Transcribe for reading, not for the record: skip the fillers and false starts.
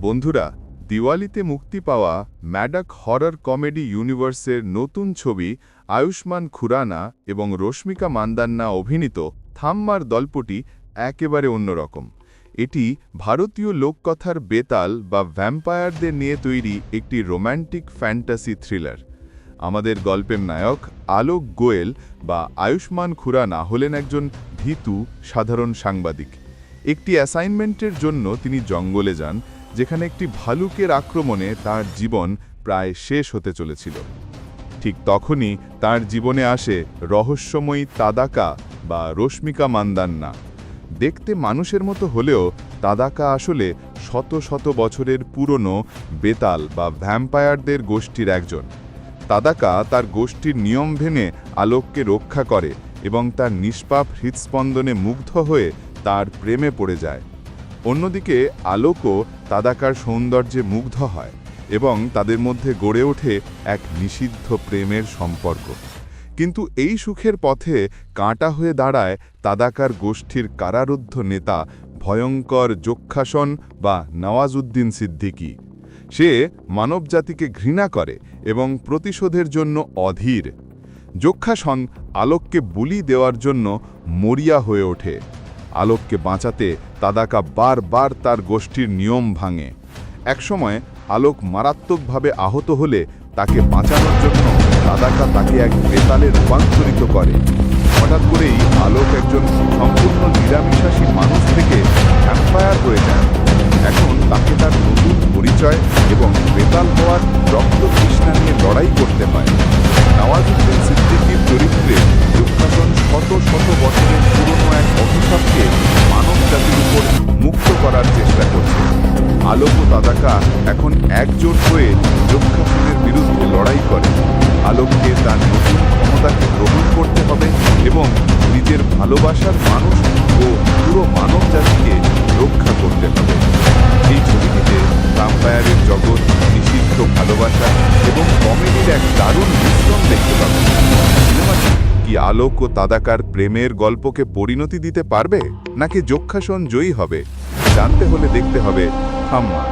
বন্ধুরা, দিওয়ালিতে মুক্তি পাওয়া ম্যাডক হরর কমেডি ইউনিভার্সের নতুন ছবি আয়ুষ্মান খুরানা এবং রশ্মিকা মান্দান্না অভিনীত থাম্মার গল্পটি একেবারে অন্যরকম। এটি ভারতীয় লোককথার বেতাল বা ভ্যাম্পায়ারদের নিয়ে তৈরি একটি রোম্যান্টিক ফ্যান্টাসি থ্রিলার। আমাদের গল্পের নায়ক আলোক গোয়েল বা আয়ুষ্মান খুরানা হলেন একজন ভীতু সাধারণ সাংবাদিক। একটি অ্যাসাইনমেন্টের জন্য তিনি জঙ্গলে যান, যেখানে একটি ভালুকের আক্রমণে তার জীবন প্রায় শেষ হতে চলেছিল। ঠিক তখনই তার জীবনে আসে রহস্যময়ী তাদাকা বা রশ্মিকা মান্দান্না। দেখতে মানুষের মতো হলেও তাদাকা আসলে শত শত বছরের পুরনো বেতাল বা ভ্যাম্পায়ারদের গোষ্ঠীর একজন। তাদাকা তার গোষ্ঠীর নিয়ম ভেঙে আলোককে রক্ষা করে এবং তার নিষ্পাপ হৃৎস্পন্দনে মুগ্ধ হয়ে তার প্রেমে পড়ে যায়। অন্যদিকে আলোকও তাদাকার সৌন্দর্যে মুগ্ধ হয় এবং তাদের মধ্যে গড়ে ওঠে এক নিষিদ্ধ প্রেমের সম্পর্ক। কিন্তু এই সুখের পথে কাঁটা হয়ে দাঁড়ায় তাদাকার গোষ্ঠীর কারারুদ্ধ নেতা ভয়ঙ্কর যক্ষাসন বা নওয়াজউদ্দিন সিদ্দিকী। সে মানবজাতিকে ঘৃণা করে এবং প্রতিশোধের জন্য অধীর। যক্ষাসন আলোককে বলি দেওয়ার জন্য মরিয়া হয়ে ওঠে। আলোককে বাঁচাতে তাদাকা বারবার তার গোষ্ঠীর নিয়ম ভাঙে। একসময় আলোক মারাত্মকভাবে আহত হলে তাকে বাঁচানোর জন্য তাদাকা তাকে এক বেতালে রূপান্তরিত করে। হঠাৎ করেই আলোক একজন সম্পূর্ণ নিরামিষাশী মানুষ থেকে ভ্যাম্পায়ার হয়ে যায়। এখন তাকে তার নতুন পরিচয় এবং বেতাল হওয়ার রক্ত তৃষ্ণা নিয়ে লড়াই করতে হয়। নওয়াজউদ্দিন সিদ্দিকীর চরিত্রে যক্ষাসন শত শত বছরের পুরনো এক অভিশাপকে মানব জাতির উপর মুক্ত করার চেষ্টা করছে। আলোক ও তাদাকা এখন একজোট হয়ে যক্ষাসনের বিরুদ্ধে লড়াই করে। আলোককে তার নতুন ক্ষমতাকে গ্রহণ করতে হবে এবং নিজের ভালোবাসার মানুষ ও পুরো মানব জাতিকে রক্ষা করতে হবে। এই ছবিটিতে ভ্যাম্পায়ারের জগৎ, নিষিদ্ধ ভালোবাসা এবং কমেডির এক দারুণ মিশ্রণ দেখতে পাবেন। সিনেমাটি কি আলোক ও তাদাকার প্রেমের গল্পকে পরিণতি দিতে পারবে, নাকি যক্ষাসন জয়ী হবে? জানতে হলে দেখতে হবে থাম্মা।